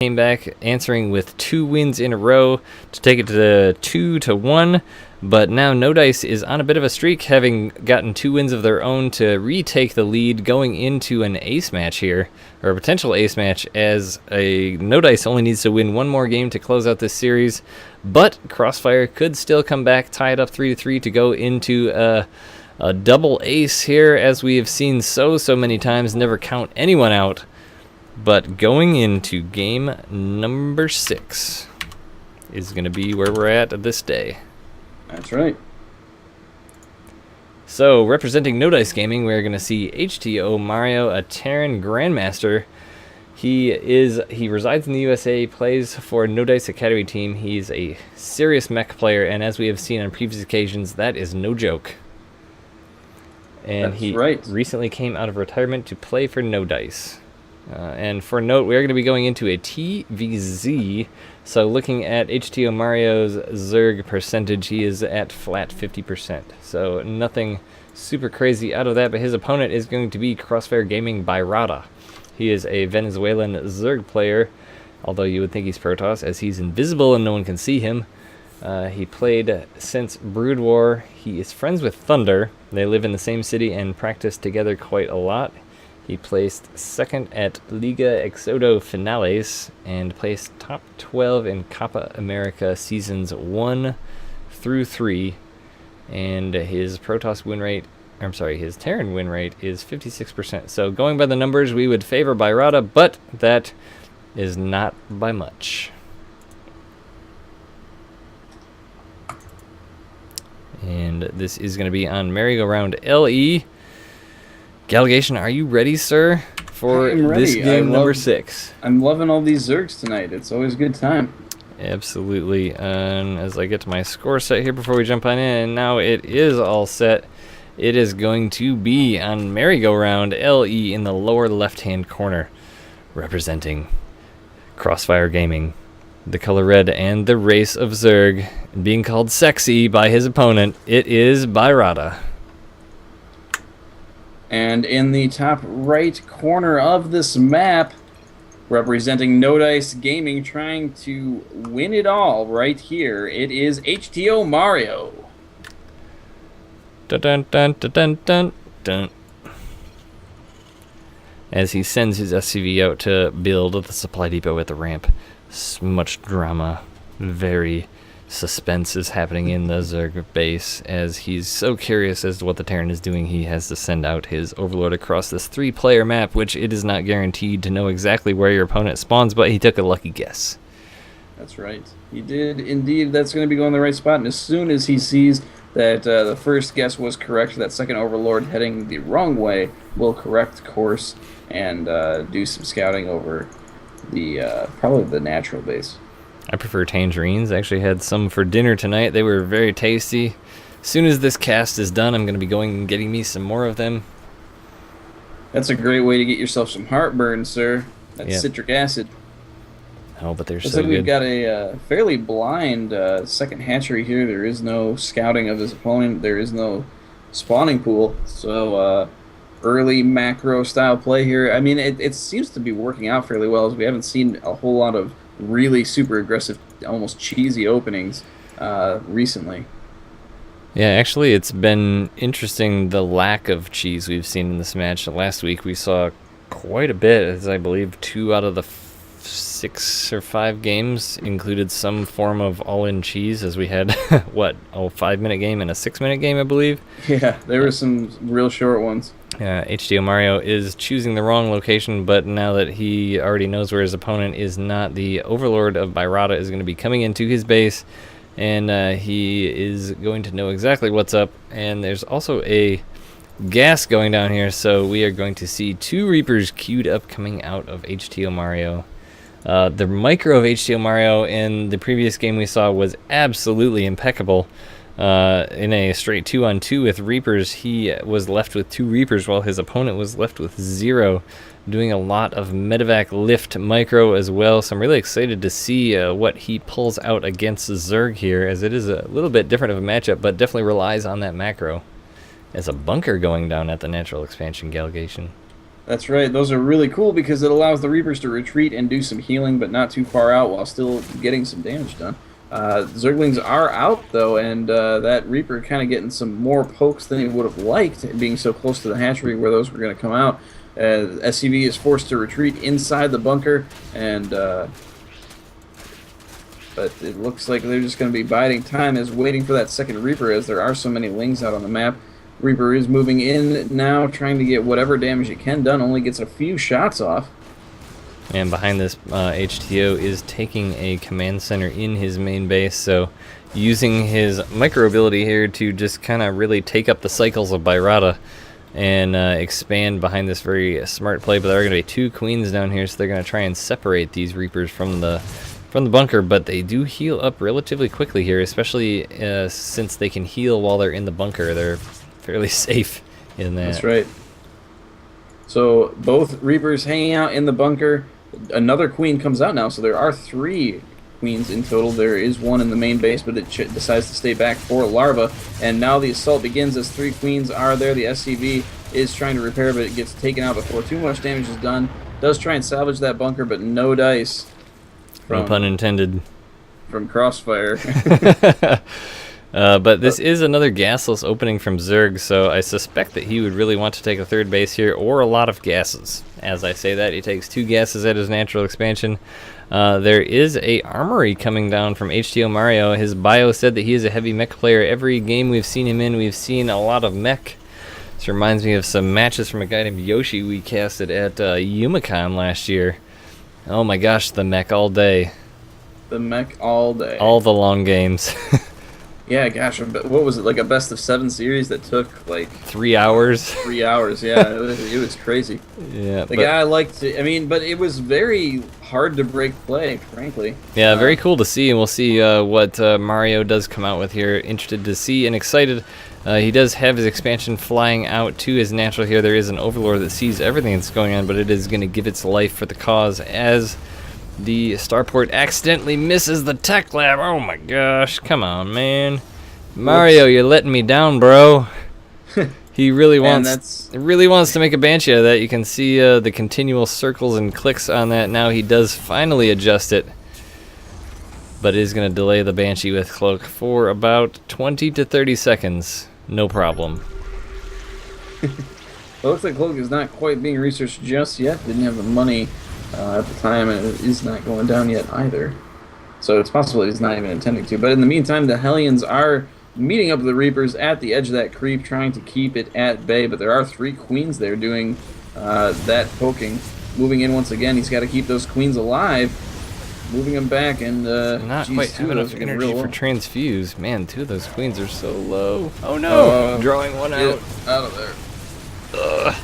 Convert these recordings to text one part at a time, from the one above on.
came back answering with 2 wins in a row to take it to 2-1, but now NoDice is on a bit of a streak, having gotten 2 wins of their own to retake the lead going into an ace match here, or a potential ace match, as NoDice only needs to win 1 more game to close out this series, but Crossfire could still come back, tie it up 3-3 to go into a double ace here, as we have seen so many times. Never count anyone out. But going into game number 6 is going to be where we're at this day. That's right. So, representing NoDice Gaming, we're going to see HTO Mario, a Terran Grandmaster. He resides in the USA, plays for NoDice Academy team. He's a serious mech player, and as we have seen on previous occasions, that is no joke. And That's he right. recently came out of retirement to play for NoDice. And for note, we are going to be going into a TVZ. So looking at HTO Mario's Zerg percentage, he is at flat 50%. So nothing super crazy out of that, but his opponent is going to be Crossfire Gaming Bayrada. He is a Venezuelan Zerg player, although you would think he's Protoss, as he's invisible and no one can see him. He played since Brood War. He is friends with Thunder. They live in the same city and practice together quite a lot. He placed 2nd at Liga Exodo Finales and placed top 12 in Copa America seasons 1 through 3. And his Protoss win rate, his Terran win rate is 56%. So going by the numbers, we would favor Bayrada, but that is not by much. And this is going to be on Merry-Go-Round LE. Galgation, are you ready, sir, for this game number 6? I'm loving all these Zergs tonight. It's always a good time. Absolutely. And as I get to my score set here before we jump on in, now it is all set. It is going to be on Merry-Go-Round LE in the lower left-hand corner, representing Crossfire Gaming, the color red and the race of Zerg, being called sexy by his opponent. It is Bayrada. And in the top right corner of this map, representing NoDice Gaming, trying to win it all right here, it is HTO Mario. Dun, dun, dun, dun, dun, dun, dun. As he sends his SCV out to build the supply depot at the ramp. Much drama, very suspense is happening in the Zerg base, as he's so curious as to what the Terran is doing. He has to send out his Overlord across this 3-player map, which it is not guaranteed to know exactly where your opponent spawns, but he took a lucky guess. That's right. He did indeed. That's going to be going the right spot, and as soon as he sees that the first guess was correct, that second Overlord heading the wrong way will correct course and do some scouting over the probably the natural base. I prefer tangerines. I actually had some for dinner tonight. They were very tasty. As soon as this cast is done, I'm going to be going and getting me some more of them. That's a great way to get yourself some heartburn, sir. That's Yep. citric acid. Oh, but they're Looks so like we've good. got a fairly blind second hatchery here. There is no scouting of his opponent. There is no spawning pool. So early macro style play here. I mean, it seems to be working out fairly well, as we haven't seen a whole lot of really super aggressive, almost cheesy openings recently. Yeah, actually, it's been interesting, the lack of cheese we've seen in this match. Last week we saw quite a bit, as I believe 2 out of the 6 or 5 games included some form of all-in cheese, as we had, what, a 5-minute game and a 6-minute game, I believe? Yeah, there were some real short ones. HTO Mario is choosing the wrong location, but now that he already knows where his opponent is not, the Overlord of Bayrada is going to be coming into his base, and he is going to know exactly what's up. And there's also a gas going down here, so we are going to see 2 Reapers queued up coming out of HTO Mario. The micro of HTO Mario in the previous game we saw was absolutely impeccable. In a straight 2-on-2 with Reapers, he was left with 2 Reapers while his opponent was left with 0, doing a lot of medevac lift micro as well. So I'm really excited to see what he pulls out against Zerg here, as it is a little bit different of a matchup, but definitely relies on that macro. As a bunker going down at the natural expansion Galgation. That's right. Those are really cool because it allows the Reapers to retreat and do some healing, but not too far out while still getting some damage done. Zerglings are out, though, and that Reaper kind of getting some more pokes than he would have liked, being so close to the hatchery where those were going to come out. SCV is forced to retreat inside the bunker, and but it looks like they're just going to be biding time as waiting for that second Reaper, as there are so many Lings out on the map. Reaper is moving in now, trying to get whatever damage it can done, only gets a few shots off. And behind this, HTO is taking a command center in his main base, so using his micro ability here to just kind of really take up the cycles of Byrata and expand behind this very smart play. But there are going to be 2 queens down here, so they're going to try and separate these Reapers from the bunker, but they do heal up relatively quickly here, especially since they can heal while they're in the bunker. They're fairly safe in that. That's right. So both Reapers hanging out in the bunker. Another queen comes out now, so there are 3 queens in total. There is one in the main base, but it decides to stay back for larva. And now the assault begins as 3 queens are there. The SCV is trying to repair, but it gets taken out before too much damage is done. Does try and salvage that bunker, but no dice. No pun intended. From Crossfire. But this is another gasless opening from Zerg, so I suspect that he would really want to take a third base here, or a lot of gases. As I say that, he takes 2 gases at his natural expansion. There is a armory coming down from HTO Mario. His bio said that he is a heavy mech player. Every game we've seen him in, we've seen a lot of mech. This reminds me of some matches from a guy named Yoshi we casted at Yumicon last year. Oh my gosh, the mech all day. The mech all day. All the long games. Yeah, gosh, what was it, like a best of 7 series that took like 3 hours? 3 hours, yeah, it was crazy. Yeah, the guy liked to, I mean, but it was very hard to break play, frankly. Yeah, very cool to see, and we'll see what Mario does come out with here. Interested to see and excited. He does have his expansion flying out to his natural here. There is an Overlord that sees everything that's going on, but it is going to give its life for the cause as the starport accidentally misses the tech lab. Oh my gosh, come on, man. Mario, you're letting me down, bro. He really wants to make a Banshee out of that. You can see the continual circles and clicks on that. Now he does finally adjust it, but it is going to delay the Banshee with Cloak for about 20 to 30 seconds. No problem. Well, it looks like Cloak is not quite being researched just yet. Didn't have the money at the time, and it is not going down yet either. So it's possible he's not even intending to. But in the meantime, the Hellions are meeting up with the Reapers at the edge of that creep, trying to keep it at bay. But there are 3 queens there doing that poking. Moving in once again, he's got to keep those queens alive. Moving them back, and not geez, quite have enough energy for transfuse. Man, 2 of those queens are so low. Oh no! Drawing one out. Out of there. Ugh.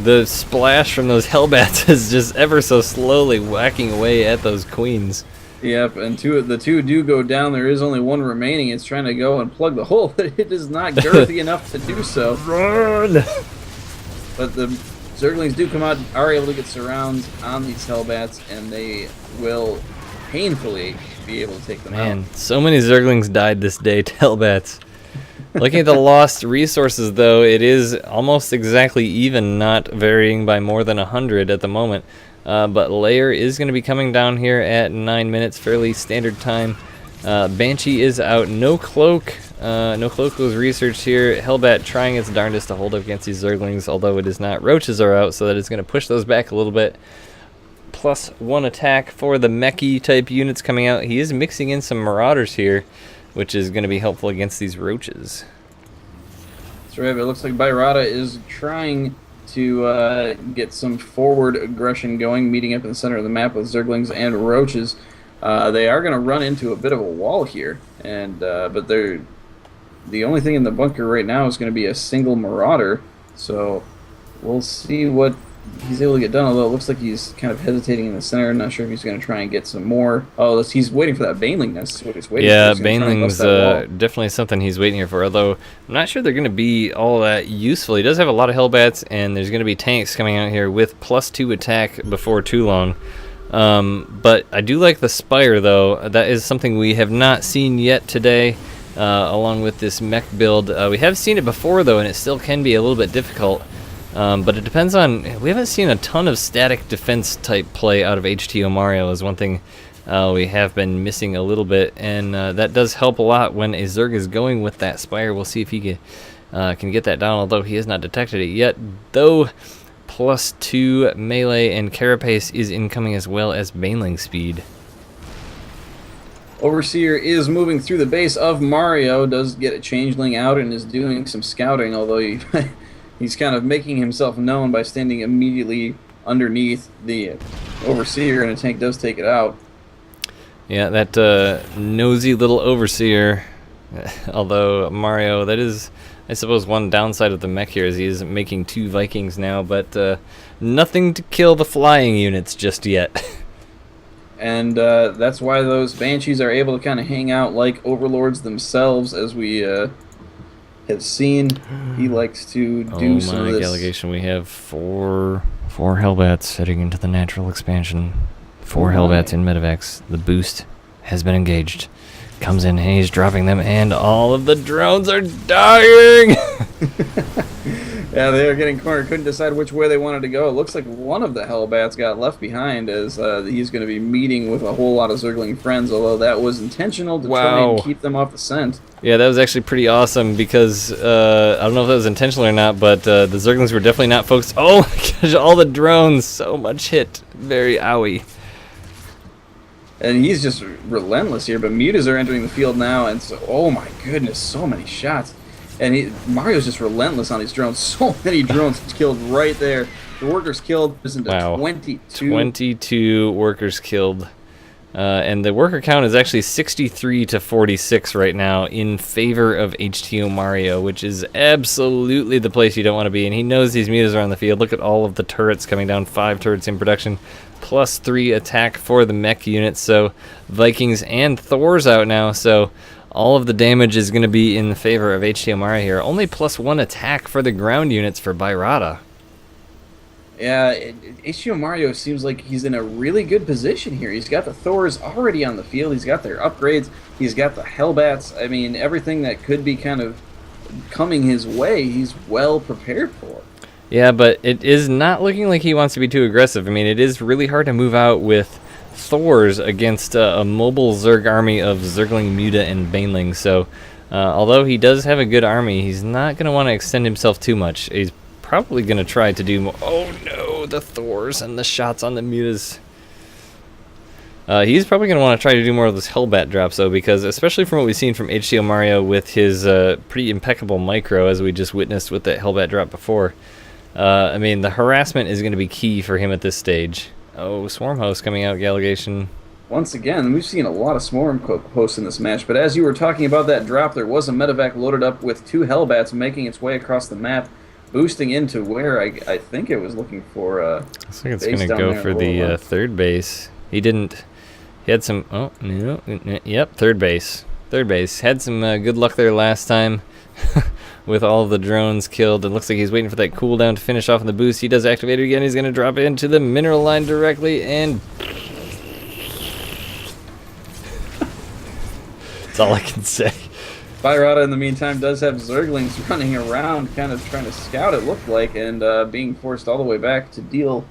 The splash from those Hellbats is just ever so slowly whacking away at those queens. Yep, and the two do go down. There is only one remaining. It's trying to go and plug the hole, but it is not girthy enough to do so. Run! But the Zerglings do come out, are able to get surrounds on these Hellbats, and they will painfully be able to take them out. Man, so many Zerglings died this day to Hellbats. Looking at the lost resources, though, it is almost exactly even, not varying by more than 100 at the moment. But Lair is going to be coming down here at 9 minutes, fairly standard time. Banshee is out. No Cloak. No Cloak was researched here. Hellbat trying its darndest to hold up against these Zerglings, although it is not. Roaches are out, so that is going to push those back a little bit. +1 attack for the mechy type units coming out. He is mixing in some Marauders here, which is going to be helpful against these roaches. That's right, but it looks like Byrata is trying to get some forward aggression going, meeting up in the center of the map with Zerglings and roaches. They are going to run into a bit of a wall here, and but the only thing in the bunker right now is going to be a single Marauder, so we'll see what he's able to get done, although it looks like he's kind of hesitating in the center. I'm not sure if he's going to try and get some more. Oh, he's waiting for that Baneling. That's what he's waiting for. Yeah, Baneling's definitely something he's waiting here for, although I'm not sure they're going to be all that useful. He does have a lot of Hellbats, and there's going to be tanks coming out here with +2 attack before too long. But I do like the Spire, though. That is something we have not seen yet today, along with this mech build. We have seen it before, though, and it still can be a little bit difficult. But it depends on... We haven't seen a ton of static defense type play out of HTO Mario is one thing we have been missing a little bit, and that does help a lot when a Zerg is going with that Spire. We'll see if he can get that down, although he has not detected it yet. Though +2 melee and carapace is incoming as well as baneling speed. Overseer is moving through the base of Mario, does get a changeling out and is doing some scouting, although he's kind of making himself known by standing immediately underneath the Overseer, and a tank does take it out. Yeah, that nosy little Overseer, although Mario, that is, I suppose, one downside of the mech here is he is making 2 Vikings now, but nothing to kill the flying units just yet. And that's why those Banshees are able to kind of hang out like Overlords themselves, as we have seen. He likes to do some of this. Allegation, we have four Hellbats heading into the natural expansion. 4 Hellbats in Medivacs. The boost has been engaged. Comes in and he's dropping them, and all of the drones are dying! Yeah, they are getting cornered. Couldn't decide which way they wanted to go. It looks like one of the Hellbats got left behind, as he's going to be meeting with a whole lot of Zergling friends, although that was intentional to try and keep them off the scent. Yeah, that was actually pretty awesome, because I don't know if that was intentional or not, but the Zerglings were definitely not focused. Oh my gosh, all the drones, so much hit. Very owie. And he's just relentless here, but mutas are entering the field now, and so, oh my goodness, so many shots. And Mario's just relentless on these drones. So many drones killed right there. The workers killed is into 22. 22 workers killed. And the worker count is actually 63 to 46 right now in favor of HTO Mario, which is absolutely the place you don't want to be. And he knows these mutas are on the field. Look at all of the turrets coming down. 5 turrets in production. +3 attack for the mech units. So Vikings and Thor's out now. So all of the damage is going to be in favor of HTO Mario here. Only +1 attack for the ground units for Bairata. Yeah, HTO Mario seems like he's in a really good position here. He's got the Thors already on the field. He's got their upgrades. He's got the Hellbats. I mean, everything that could be kind of coming his way, he's well prepared for. Yeah, but it is not looking like he wants to be too aggressive. I mean, it is really hard to move out with Thors against a mobile Zerg army of Zergling, Muta, and Baneling. So, although he does have a good army, he's not going to want to extend himself too much. He's probably going to try to do more. Oh no, the Thors and the shots on the Mutas. He's probably going to want to try to do more of those Hellbat drops, though, because especially from what we've seen from HTO Mario with his pretty impeccable micro, as we just witnessed with that Hellbat drop before, I mean, the harassment is going to be key for him at this stage. Oh, Swarm Host coming out, Gallegation. Once again, we've seen a lot of Swarm Hosts in this match, but as you were talking about that drop, there was a Medivac loaded up with 2 Hellbats making its way across the map, boosting into where I think it was looking for. I think it's going to go for the third base. He didn't. He had some. Oh no! Yep, third base. Third base had some good luck there last time. With all of the drones killed. It looks like he's waiting for that cooldown to finish off on the boost. He does activate it again. He's going to drop into the mineral line directly, and that's all I can say. Bairata, in the meantime, does have Zerglings running around, kind of trying to scout, it looked like, and being forced all the way back to deal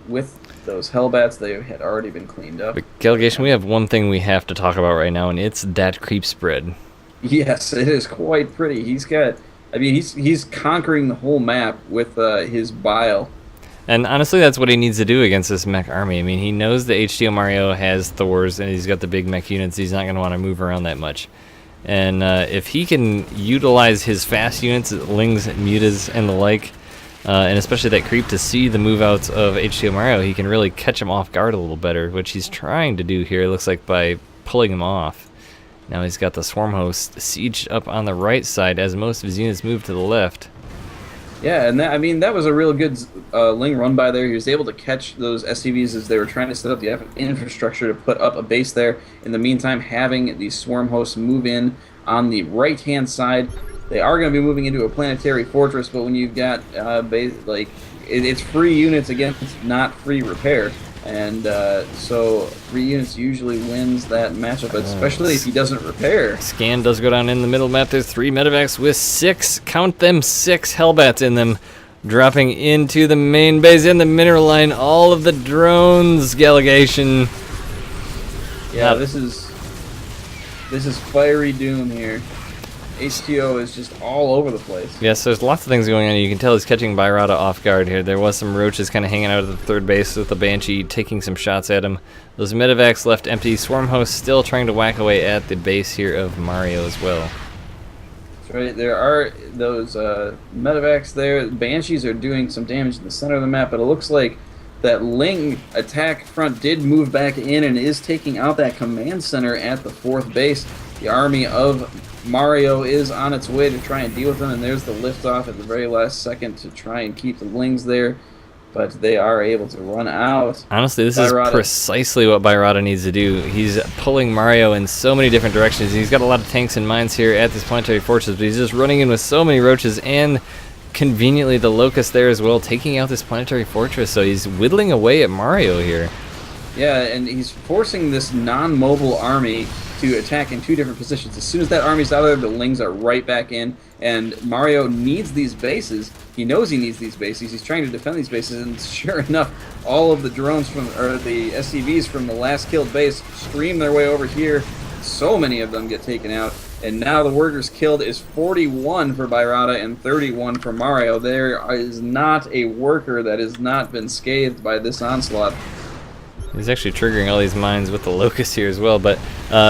with those Hellbats. They had already been cleaned up. But Gallegation, we have one thing we have to talk about right now, and it's that creep spread. Yes, it is quite pretty. He's got, I mean, he's conquering the whole map with his bile. And honestly, that's what he needs to do against this mech army. I mean, he knows the HTO Mario has Thors, and he's got the big mech units. He's not going to want to move around that much. And if he can utilize his fast units, Lings, Mutas, and the like, and especially that creep to see the move outs of HTO Mario, he can really catch him off guard a little better, which he's trying to do here, it looks like, by pulling him off. Now he's got the Swarm Host siege up on the right side as most of his units move to the left. Yeah, and I mean, that was a real good Ling run by there. He was able to catch those SCVs as they were trying to set up the infrastructure to put up a base there. In the meantime, having these Swarm Hosts move in on the right-hand side. They are going to be moving into a planetary fortress, but when you've got, it's free units against not free repair. And so 3 units usually wins that matchup, especially if he doesn't repair. Scan does go down in the middle map. There's 3 Medivacs with 6, count them, 6 Hellbats in them. dropping into the main base in the mineral line. All of the drones, Gallegation. Yeah, this is fiery doom here. HTO is just all over the place. Yes, there's lots of things going on. You can tell he's catching Byrata off guard here. There was some roaches kind of hanging out at the third base with the Banshee, taking some shots at him. Those medevacs left empty. Swarm hosts still trying to whack away at the base here of Mario as well. That's right. There are those medevacs there. Banshees are doing some damage in the center of the map, but it looks like that Ling attack front did move back in and is taking out that command center at the fourth base. The army of Mario is on its way to try and deal with them, and there's the liftoff at the very last second to try and keep the Lings there, but they are able to run out. Honestly, this is precisely what Byrata needs to do. He's pulling Mario in so many different directions. He's got a lot of tanks and mines here at this planetary fortress, but he's just running in with so many roaches, and conveniently the Locust there as well, taking out this planetary fortress, so he's whittling away at Mario here. Yeah, and he's forcing this non-mobile army to attack in two different positions. As soon as that army's out of there, the Lings are right back in, and Mario needs these bases. He knows he needs these bases. He's trying to defend these bases, and sure enough, all of the drones from, or the SCVs from the last killed base stream their way over here. So many of them get taken out, and now the workers killed is 41 for Byrata and 31 for Mario. There is not a worker that has not been scathed by this onslaught. He's actually triggering all these mines with the Locust here as well, but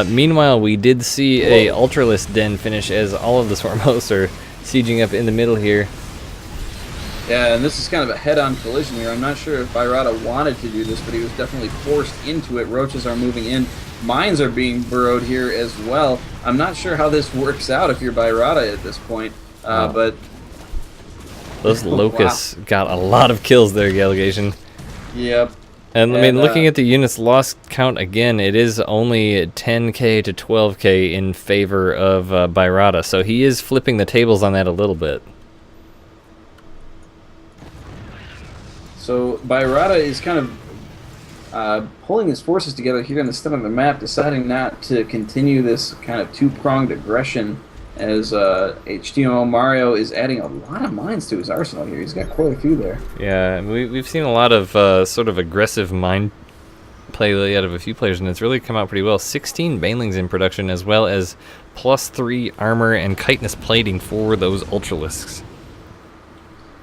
meanwhile we did see a Ultralist den finish as all of the Swarm hosts are sieging up in the middle here. Yeah, and this is kind of a head-on collision here. I'm not sure if Byrata wanted to do this, but he was definitely forced into it. Roaches are moving in. Mines are being burrowed here as well. I'm not sure how this works out if you're Byrata at this point, but... Those Locusts got a lot of kills there, Gallegation. Yep. And I mean, looking at the units lost count again, it is only 10k to 12k in favor of Byrata, so he is flipping the tables on that a little bit. So Byrata is kind of pulling his forces together here in the center of the map, deciding not to continue this kind of two-pronged aggression, as HTML Mario is adding a lot of mines to his arsenal here. He's got quite a few there. Yeah, we've seen a lot of sort of aggressive mine play out of a few players, and it's really come out pretty well. 16 Banelings in production, as well as +3 armor and chitinous plating for those Ultralisks.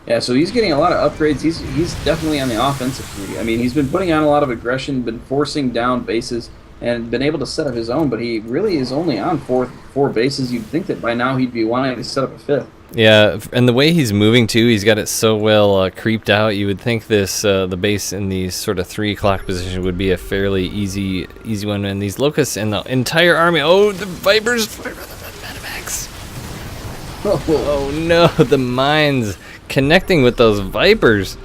Yeah, so he's getting a lot of upgrades. He's definitely on the offensive tree. I mean, he's been putting on a lot of aggression, been forcing down bases, and been able to set up his own, but he really is only on four bases. You'd think that by now he'd be wanting to set up a fifth. Yeah, and the way he's moving too, he's got it so well creeped out. You would think this the base in the sort of 3 o'clock position would be a fairly easy one. And these Locusts and the entire army. Oh, the Vipers! Medivacs! Oh no, the mines connecting with those Vipers.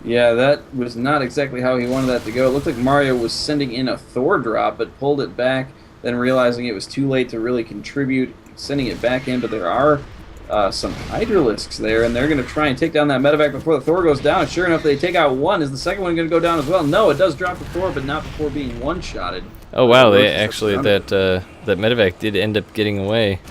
Yeah, that was not exactly how he wanted that to go. It looked like Mario was sending in a Thor drop, but pulled it back, then realizing it was too late to really contribute, sending it back in. But there are some Hydralisks there, and they're going to try and take down that medevac before the Thor goes down. And sure enough, they take out one. Is the second one going to go down as well? No, it does drop the Thor, but not before being one-shotted. Oh, wow, they actually, that medevac did end up getting away.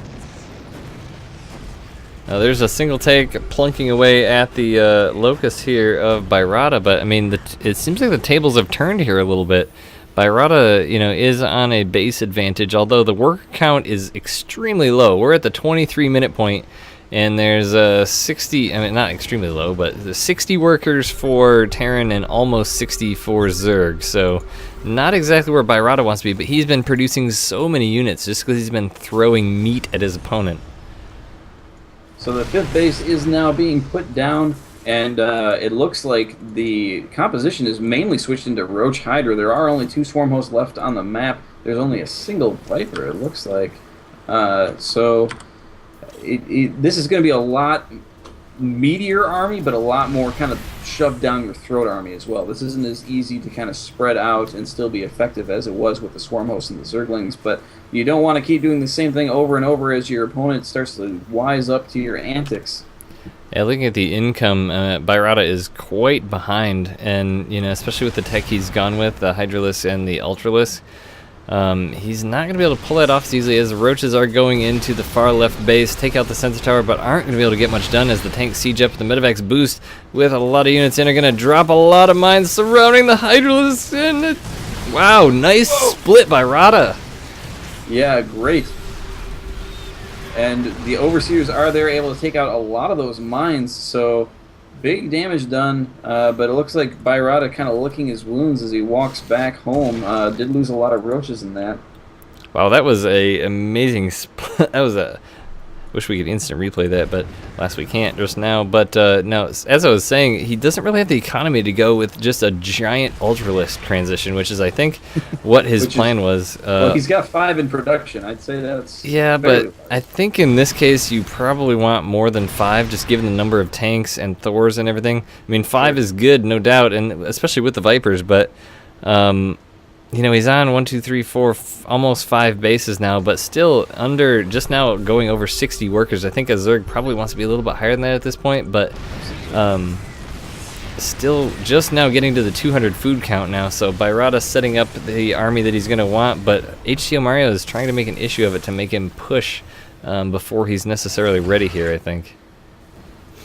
Now there's a single take plunking away at the Locust here of Byrata, but I mean, it seems like the tables have turned here a little bit. Byrata, is on a base advantage, although the worker count is extremely low. We're at the 23-minute point, and there's 60, I mean, not extremely low, but the 60 workers for Terran and almost 60 for Zerg, so not exactly where Byrata wants to be, but he's been producing so many units just because he's been throwing meat at his opponent. So the fifth base is now being put down, and it looks like the composition is mainly switched into Roach Hydra. There are only 2 Swarm hosts left on the map. There's only a single Viper, it looks like. So this is going to be a lot meatier army, but a lot more kind of shoved down your throat army as well. This isn't as easy to kind of spread out and still be effective as it was with the Swarm hosts and the Zerglings, but you don't want to keep doing the same thing over and over as your opponent starts to wise up to your antics. Yeah, looking at the income, Byrata is quite behind, and especially with the tech he's gone with, the Hydralisk and the Ultralisk. He's not going to be able to pull that off as easily as the roaches are going into the far left base, take out the sensor tower, but aren't going to be able to get much done as the tanks siege up the medevacs boost with a lot of units in. Are going to drop a lot of mines surrounding the Hydralisk. And wow, nice split by Rada. Yeah, great. And the Overseers are there, able to take out a lot of those mines, so big damage done, but it looks like Bayrata kind of licking his wounds as he walks back home. Did lose a lot of roaches in that. Wow, that was a amazing split. That was a... Wish we could instant replay that, but last we can't just now. But now, as I was saying, he doesn't really have the economy to go with just a giant Ultralisk transition, which is, I think, what his plan was. Well, he's got 5 in production. I'd say that's... Yeah, but I think in this case, you probably want more than 5, just given the number of tanks and Thors and everything. I mean, 5 is good, no doubt, and especially with the Vipers, but... you know, he's on 1, 2, 3, 4, almost 5 bases now, but still under, just now going over 60 workers. I think a Zerg probably wants to be a little bit higher than that at this point, but still just now getting to the 200 food count now. So Bayrata setting up the army that he's going to want, but HTO Mario is trying to make an issue of it to make him push before he's necessarily ready here, I think.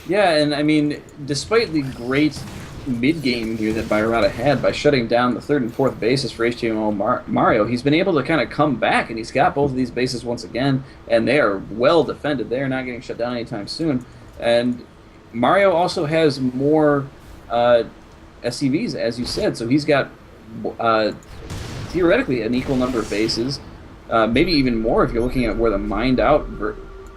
Yeah, and I mean, despite the great mid-game here that Bayrata had by shutting down the 3rd and 4th bases for HTML Mario, he's been able to kind of come back, and he's got both of these bases once again, and they are well defended. They are not getting shut down anytime soon. And Mario also has more SCVs, as you said, so he's got theoretically an equal number of bases, maybe even more if you're looking at where the mined out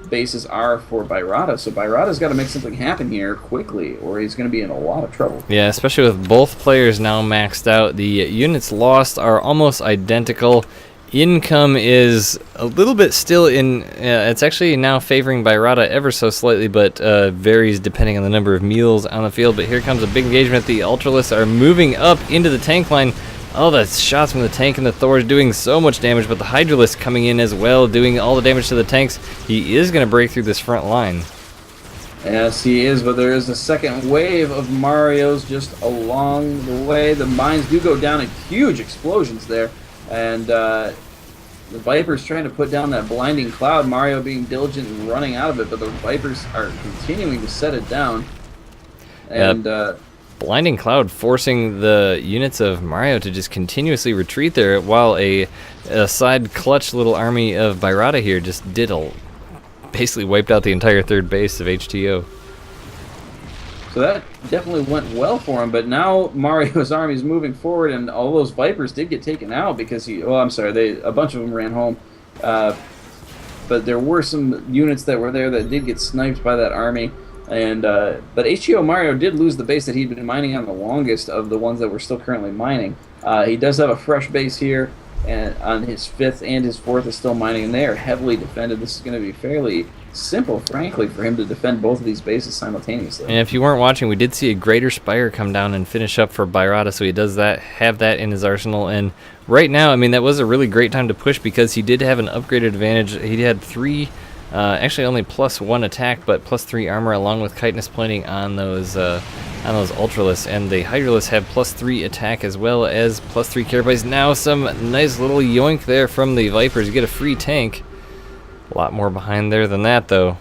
bases are for Bayrata. So Bayrata's got to make something happen here quickly, or he's going to be in a lot of trouble. Yeah, especially with both players now maxed out. The units lost are almost identical. Income is a little bit still in... it's actually now favoring Bayrata ever so slightly, but varies depending on the number of meals on the field. But here comes a big engagement. The Ultralisks are moving up into the tank line. Oh, that's shots from the tank and the Thor is doing so much damage, but the Hydralisk coming in as well, doing all the damage to the tanks. He is going to break through this front line. Yes, he is, but there is a second wave of Marios just along the way. The mines do go down in huge explosions there, and the Vipers trying to put down that blinding cloud. Mario being diligent and running out of it, but the Vipers are continuing to set it down. And... Blinding Cloud forcing the units of Mario to just continuously retreat there, while a side clutch little army of Bayrata here just basically wiped out the entire 3rd base of HTO. So that definitely went well for him, but now Mario's army is moving forward, and all those Vipers did get taken out because a bunch of them ran home. But there were some units that were there that did get sniped by that army. And but HTO Mario did lose the base that he'd been mining on the longest of the ones that were still currently mining. He does have a fresh base here, and on his 5th and his 4th is still mining, and they are heavily defended. This is going to be fairly simple, frankly, for him to defend both of these bases simultaneously. And if you weren't watching, we did see a Greater Spire come down and finish up for Bayrata, so he does have that in his arsenal. And right now, I mean, that was a really great time to push because he did have an upgraded advantage. He had 3... actually only +1 attack, but +3 armor, along with chitinous plating on those Ultralisks, and the Hydralisks have +3 attack as well as +3 carapace. Now some nice little yoink there from the Vipers. You get a free tank. A lot more behind there than that, though.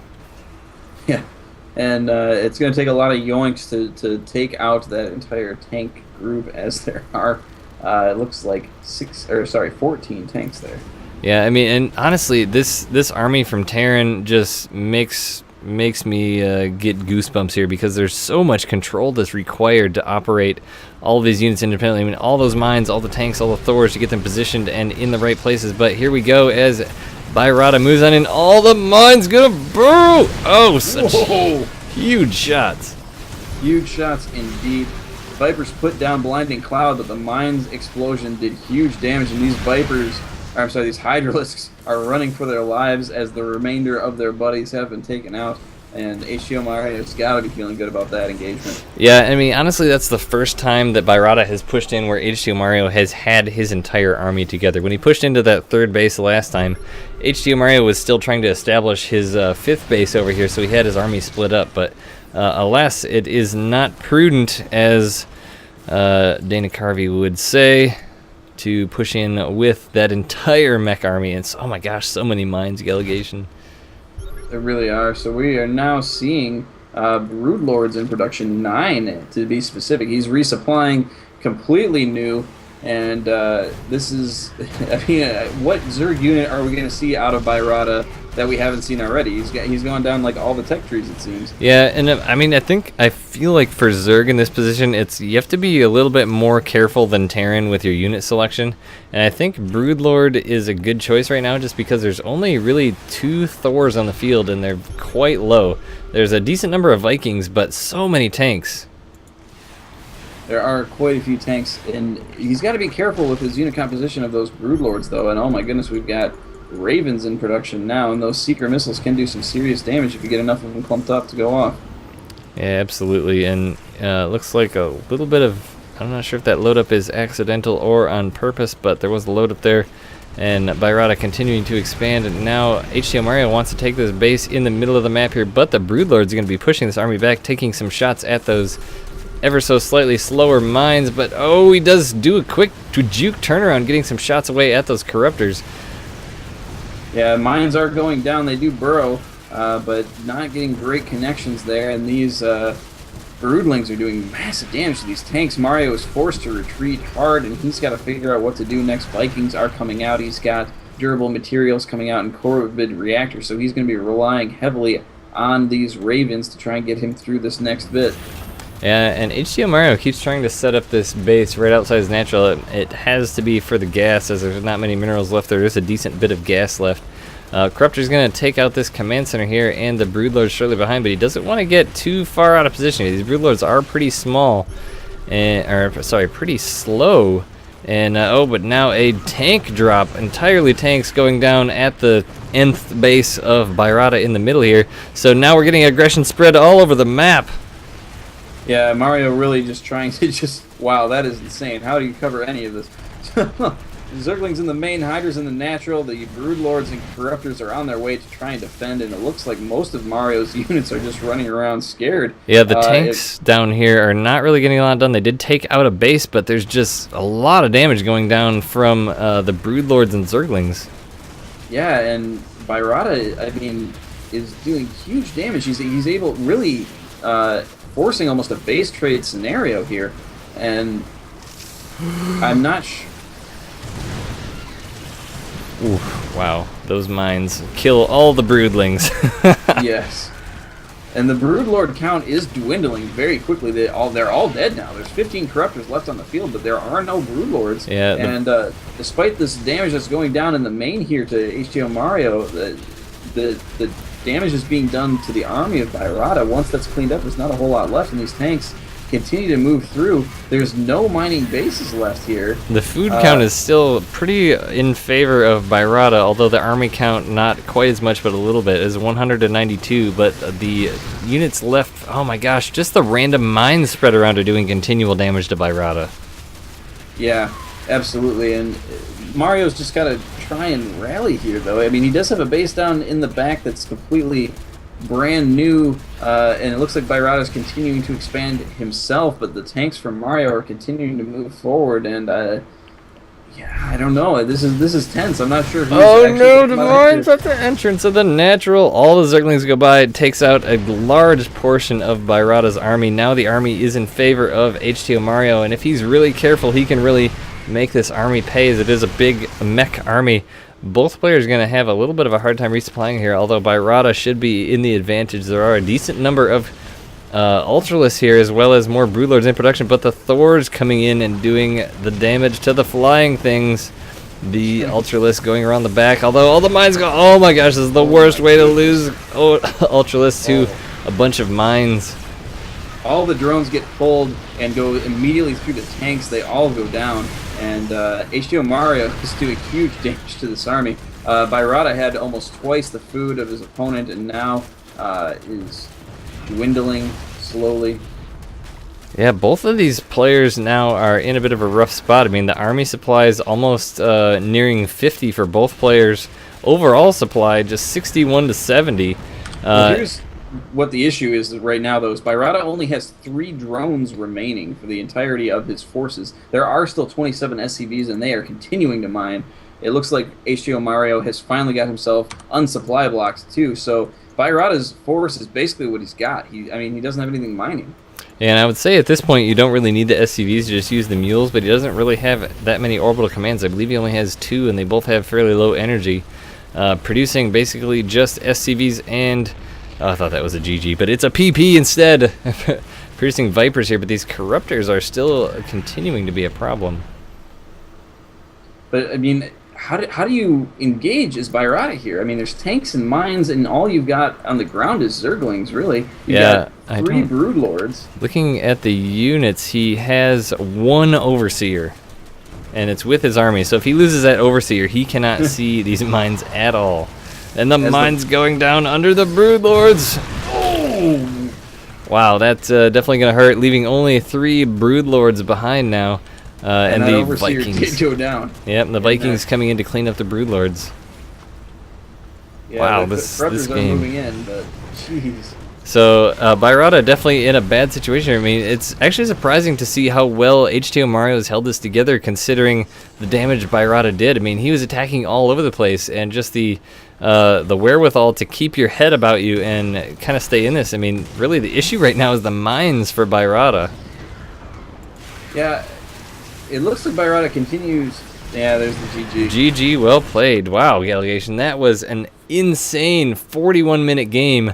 Yeah, and it's going to take a lot of yoinks to take out that entire tank group, as there are. It looks like 14 tanks there. Yeah, I mean, and honestly, this army from Terran just makes me get goosebumps here, because there's so much control that's required to operate all of these units independently. I mean, all those mines, all the tanks, all the Thors to get them positioned and in the right places. But here we go as Bayrata moves on in. All the mines gonna burrow! Oh, such huge shots. Huge shots indeed. The Vipers put down Blinding Cloud, but the mines explosion did huge damage, and these Hydralisks are running for their lives as the remainder of their buddies have been taken out, and HTO Mario's got to be feeling good about that engagement. Yeah, I mean, honestly, that's the first time that Bayrata has pushed in where HTO Mario has had his entire army together. When he pushed into that 3rd base last time, HTO Mario was still trying to establish his 5th base over here, so he had his army split up, but alas, it is not prudent, as Dana Carvey would say. to push in with that entire mech army. And oh my gosh, so many mines, Delegation. There really are. So we are now seeing Brood Lords in production, 9 to be specific. He's resupplying completely new, and this is, I mean, what Zerg unit are we going to see out of Byrata that we haven't seen already? He's gone down like all the tech trees, it seems. Yeah, and I mean, I feel like for Zerg in this position, you have to be a little bit more careful than Terran with your unit selection. And I think Broodlord is a good choice right now just because there's only really 2 Thors on the field and they're quite low. There's a decent number of Vikings, but so many tanks. There are quite a few tanks, and he's got to be careful with his unit composition of those Broodlords, though. And oh my goodness, we've got Ravens in production now, and those Seeker missiles can do some serious damage if you get enough of them clumped up to go off. Yeah, absolutely. And looks like a little bit of, I'm not sure if that load up is accidental or on purpose, but there was a load up there. And Byrata continuing to expand, and now HTO Mario wants to take this base in the middle of the map here, but the Broodlords are going to be pushing this army back, taking some shots at those ever so slightly slower mines, but oh, he does do a quick juke turnaround, getting some shots away at those Corruptors. Yeah, mines are going down, they do burrow, but not getting great connections there, and these Broodlings are doing massive damage to these tanks. Mario is forced to retreat hard, and he's got to figure out what to do next. Vikings are coming out, he's got durable materials coming out in Corvid reactors, so he's going to be relying heavily on these Ravens to try and get him through this next bit. Yeah, and HTO Mario keeps trying to set up this base right outside his natural. It has to be for the gas, as there's not many minerals left. There is a decent bit of gas left. Corruptor's going to take out this command center here, and the Broodlord's shortly behind, but he doesn't want to get too far out of position. These Broodlords are pretty small, pretty slow. And oh, but now a tank drop, entirely tanks going down at the nth base of Byrata in the middle here. So now we're getting aggression spread all over the map. Yeah, Mario really just trying to wow, that is insane. How do you cover any of this? Zerglings in the main, Hydras in the natural, the Broodlords and Corruptors are on their way to try and defend, and it looks like most of Mario's units are just running around scared. Yeah, the tanks down here are not really getting a lot done. They did take out a base, but there's just a lot of damage going down from the Broodlords and Zerglings. Yeah, and Byrata, I mean, is doing huge damage. He's able, really forcing almost a base trade scenario here, and I'm not sure. Oof, wow, those mines kill all the Broodlings. Yes. And the Broodlord count is dwindling very quickly. They're all dead now. There's 15 Corruptors left on the field, but there are no Broodlords. Yeah. And despite this damage that's going down in the main here to HTO Mario, the damage is being done to the army of Byrata. Once that's cleaned up, there's not a whole lot left, and these tanks continue to move through. There's no mining bases left here. The food count is still pretty in favor of Byrata, although the army count not quite as much, but a little bit, is 192. But the units left, oh my gosh, just the random mines spread around are doing continual damage to Byrata. Yeah, absolutely. And Mario's just got to try and rally here, though. I mean, he does have a base down in the back that's completely brand new, and it looks like Byrata's continuing to expand himself, but the tanks from Mario are continuing to move forward, and yeah, I don't know. This is tense. I'm not sure who's the mines at the entrance of the natural. All the Zerglings go by. It takes out a large portion of Byrata's army. Now the army is in favor of HTO Mario, and if he's really careful, he can really make this army pay, as it is a big mech army. Both players are going to have a little bit of a hard time resupplying here, although Byrata should be in the advantage. There are a decent number of Ultralists here, as well as more Broodlords in production, but the Thors coming in and doing the damage to the flying things. The Ultralists going around the back, although all the mines go, oh my gosh, this is the worst way to lose Ultralists to a bunch of mines. All the drones get pulled and go immediately through the tanks. They all go down, and HTO Mario is doing huge damage to this army. Byrata had almost twice the food of his opponent, and now is dwindling slowly. Yeah, both of these players now are in a bit of a rough spot. I mean, the army supply is almost nearing 50 for both players. Overall supply just 61 to 70. what the issue is right now, though, is Bairata only has 3 drones remaining for the entirety of his forces. There are still 27 SCVs, and they are continuing to mine. It looks like H2O Mario has finally got himself unsupply blocks, too. So Bairata's force is basically what he's got. He doesn't have anything mining. And I would say at this point you don't really need the SCVs to just use the mules, but he doesn't really have that many orbital commands. I believe he only has 2, and they both have fairly low energy, producing basically just SCVs and... Oh, I thought that was a GG, but it's a PP instead. Producing Vipers here, but these Corruptors are still continuing to be a problem. But, I mean, how do you engage as Bairata here? I mean, there's tanks and mines, and all you've got on the ground is Zerglings, really. You've got 3 Broodlords. Looking at the units, he has 1 Overseer, and it's with his army. So if he loses that Overseer, he cannot see these mines at all. And the mine's going down under the Broodlords. Oh! Wow, that's definitely going to hurt, leaving only 3 Broodlords behind now. And the Vikings did go down. Yep, and the Vikings coming in to clean up the Broodlords. Yeah, wow, this game. Moving in, but jeez. So Bairata definitely in a bad situation. I mean, it's actually surprising to see how well H2O Mario has held this together, considering the damage Bairata did. I mean, he was attacking all over the place, and just the wherewithal to keep your head about you and kind of stay in this. I mean, really, the issue right now is the mines for Bairata. Yeah, it looks like Bairata continues. Yeah, there's the GG. GG, well played. Wow, Gallegation, that was an insane 41-minute game.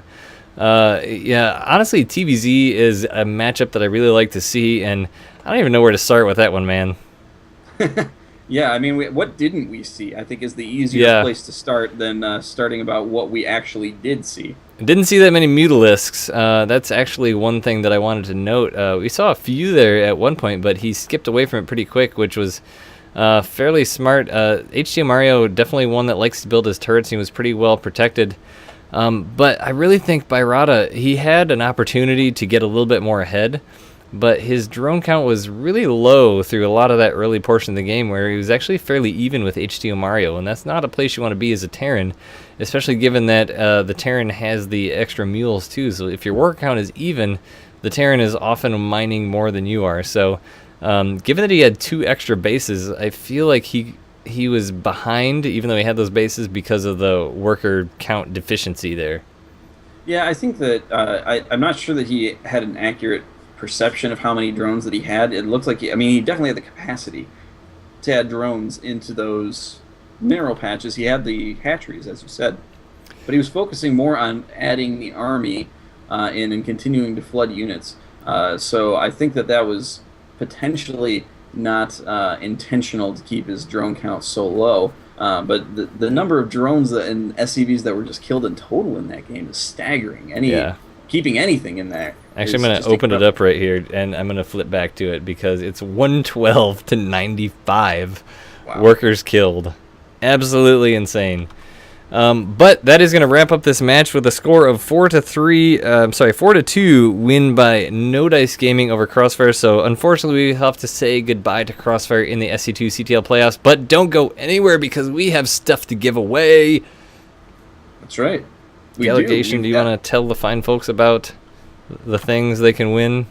Yeah, honestly, TVZ is a matchup that I really like to see, and I don't even know where to start with that one, man. Yeah, I mean, what didn't we see, I think, is the easier place to start than starting about what we actually did see. Didn't see that many Mutalisks. That's actually one thing that I wanted to note. We saw a few there at one point, but he skipped away from it pretty quick, which was fairly smart. HTO Mario, definitely one that likes to build his turrets. He was pretty well protected. But I really think Bairata, he had an opportunity to get a little bit more ahead, but his drone count was really low through a lot of that early portion of the game, where he was actually fairly even with HTO Mario, and that's not a place you want to be as a Terran, especially given that the Terran has the extra mules too. So if your work count is even, the Terran is often mining more than you are. So given that he had 2 extra bases, I feel like he was behind, even though he had those bases, because of the worker count deficiency there. Yeah, I think that I'm not sure that he had an accurate perception of how many drones that he had. It looks like he definitely had the capacity to add drones into those mineral patches. He had the hatcheries, as you said, but he was focusing more on adding the army in and continuing to flood units. So I think that was potentially not intentional to keep his drone count so low. But the number of drones and SCVs that were just killed in total in that game is staggering. Keeping anything in there. Actually, I'm going to open it up right here, and I'm going to flip back to it, because it's 112 to 95 workers killed. Absolutely insane. But that is going to wrap up this match with a score of 4-2 win by NoDice Gaming over Crossfire. So unfortunately, we have to say goodbye to Crossfire in the SC2CTL playoffs. But don't go anywhere, because we have stuff to give away. That's right. Delegation, do you want to tell the fine folks about the things they can win?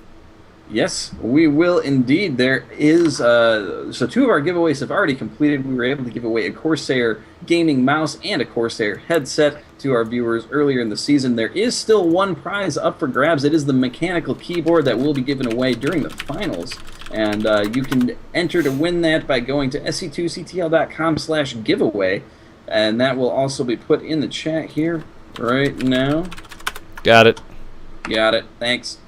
Yes, we will indeed. There is so 2 of our giveaways have already completed. We were able to give away a Corsair gaming mouse and a Corsair headset to our viewers earlier in the season. There is still 1 prize up for grabs. It is the mechanical keyboard that will be given away during the finals, and you can enter to win that by going to sc2ctl.com/giveaway, and that will also be put in the chat here right now. Got it. Thanks.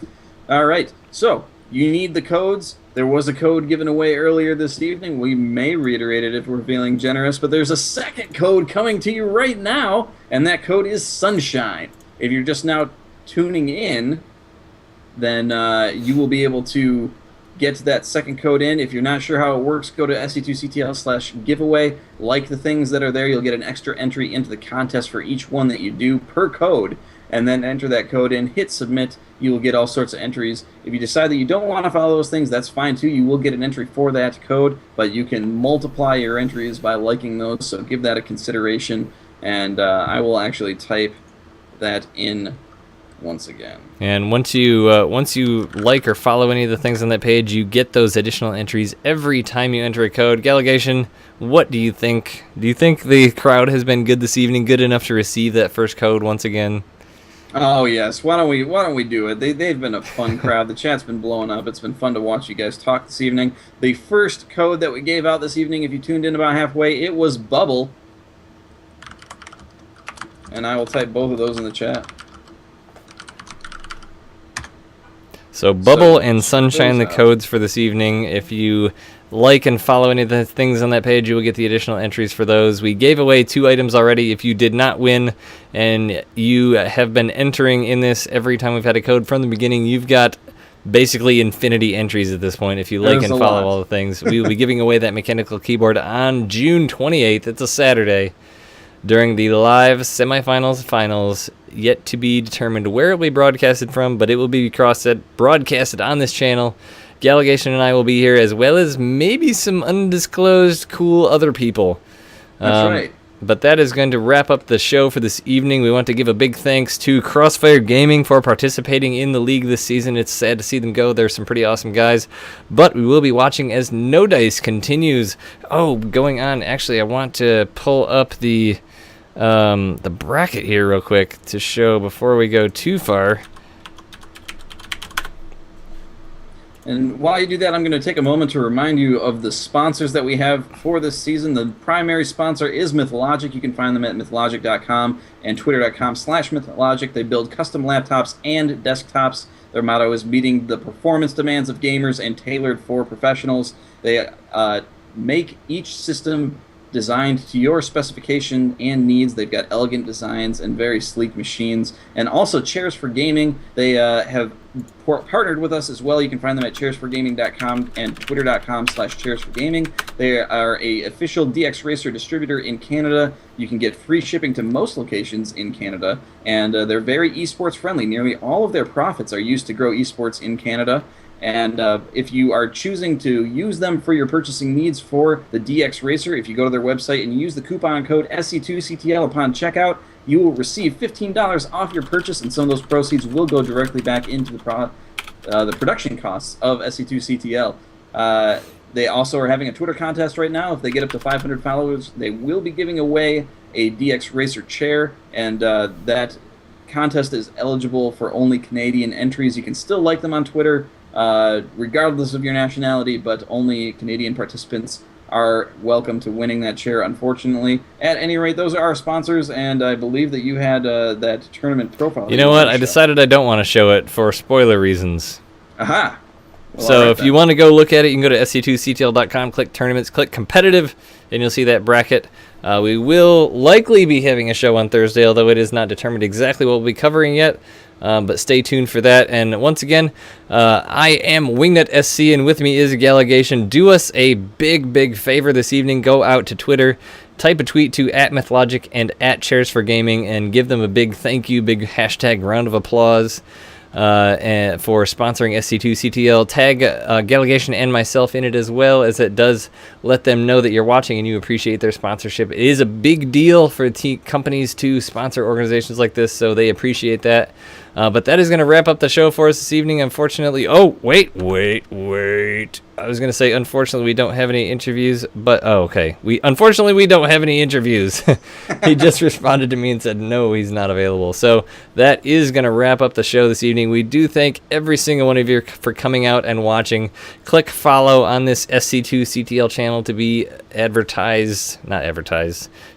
All right. So you need the codes. There was a code given away earlier this evening. We may reiterate it if we're feeling generous, but there's a second code coming to you right now, and that code is Sunshine. If you're just now tuning in, then you will be able to get that second code in. If you're not sure how it works, go to sc2ctl/giveaway. Like the things that are there, you'll get an extra entry into the contest for each one that you do per code, and then enter that code in, hit submit. You will get all sorts of entries. If you decide that you don't want to follow those things, that's fine too. You will get an entry for that code, but you can multiply your entries by liking those, so give that a consideration. And I will actually type that in once again. And once you like or follow any of the things on that page, you get those additional entries every time you enter a code. Gallegation, what do you think? Do you think the crowd has been good this evening, good enough to receive that first code once again? Oh yes, why don't we do it? They've been a fun crowd. The chat's been blowing up. It's been fun to watch you guys talk this evening. The first code that we gave out this evening, if you tuned in about halfway, it was Bubble. And I will type both of those in the chat. So Bubble and Sunshine, the codes for this evening. If you like and follow any of the things on that page, you will get the additional entries for those. We gave away 2 items already. If you did not win and you have been entering in this every time we've had a code from the beginning, you've got basically infinity entries at this point. If you like and follow all the things, we will be giving away that mechanical keyboard on June 28th. It's a Saturday during the live semifinals finals. Yet to be determined where it will be broadcasted from, but it will be broadcasted on this channel. Gallegation and I will be here, as well as maybe some undisclosed cool other people. That's right. But that is going to wrap up the show for this evening. We want to give a big thanks to Crossfire Gaming for participating in the league this season. It's sad to see them go. There's some pretty awesome guys. But we will be watching as NoDice continues. Oh, going on. Actually, I want to pull up the bracket here real quick to show before we go too far. And while you do that, I'm going to take a moment to remind you of the sponsors that we have for this season. The primary sponsor is Mythologic. You can find them at mythologic.com and twitter.com/mythologic. They build custom laptops and desktops. Their motto is meeting the performance demands of gamers and tailored for professionals. They make each system designed to your specification and needs. They've got elegant designs and very sleek machines. And also Chairs for Gaming. They have partnered with us as well. You can find them at chairsforgaming.com and twitter.com/chairsforgaming. They are a official DX Racer distributor in Canada. You can get free shipping to most locations in Canada, and they're very esports friendly. Nearly all of their profits are used to grow esports in Canada. And if you are choosing to use them for your purchasing needs for the DX Racer, if you go to their website and use the coupon code SC2CTL upon checkout, you will receive $15 off your purchase, and some of those proceeds will go directly back into the production costs of SC2CTL. They also are having a Twitter contest right now. If they get up to 500 followers, they will be giving away a DX Racer chair, and that contest is eligible for only Canadian entries. You can still like them on Twitter, regardless of your nationality, but only Canadian participants are welcome to winning that chair, unfortunately. At any rate, those are our sponsors, and I believe that you had that tournament profile. You know what? I decided I don't want to show it for spoiler reasons. Aha! Well, so if you want to go look at it, you can go to SC2CTL.com, click Tournaments, click Competitive, and you'll see that bracket. We will likely be having a show on Thursday, although it is not determined exactly what we'll be covering yet. But stay tuned for that. And once again, I am Wingnut SC, and with me is Gallegation. Do us a big favor this evening. Go out to Twitter, type a tweet to @Mythologic and @ChairsForGaming, and give them a big thank you, big hashtag round of applause and for sponsoring SC2CTL. Tag Gallegation and myself in it as well, as it does let them know that you're watching and you appreciate their sponsorship. It is a big deal for companies to sponsor organizations like this, so they appreciate that. But that is going to wrap up the show for us this evening, unfortunately. Oh, wait. I was going to say, unfortunately, we don't have any interviews, but, oh, okay. Unfortunately, we don't have any interviews. He just responded to me and said, no, he's not available. So that is going to wrap up the show this evening. We do thank every single one of you for coming out and watching. Click follow on this SC2CTL channel to be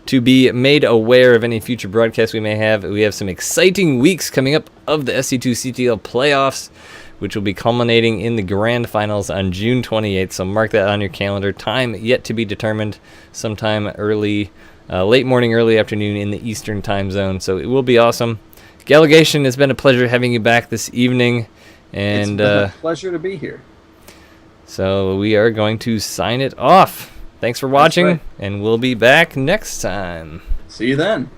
to be made aware of any future broadcasts we may have. We have some exciting weeks coming up of the SC2CTL playoffs, which will be culminating in the grand finals on June 28th. So mark that on your calendar. Time yet to be determined, sometime early, late morning, early afternoon in the Eastern time zone. So it will be awesome. Gallegation, it's been a pleasure having you back this evening. And it's been a pleasure to be here. So we are going to sign it off. Thanks for watching, and we'll be back next time. See you then.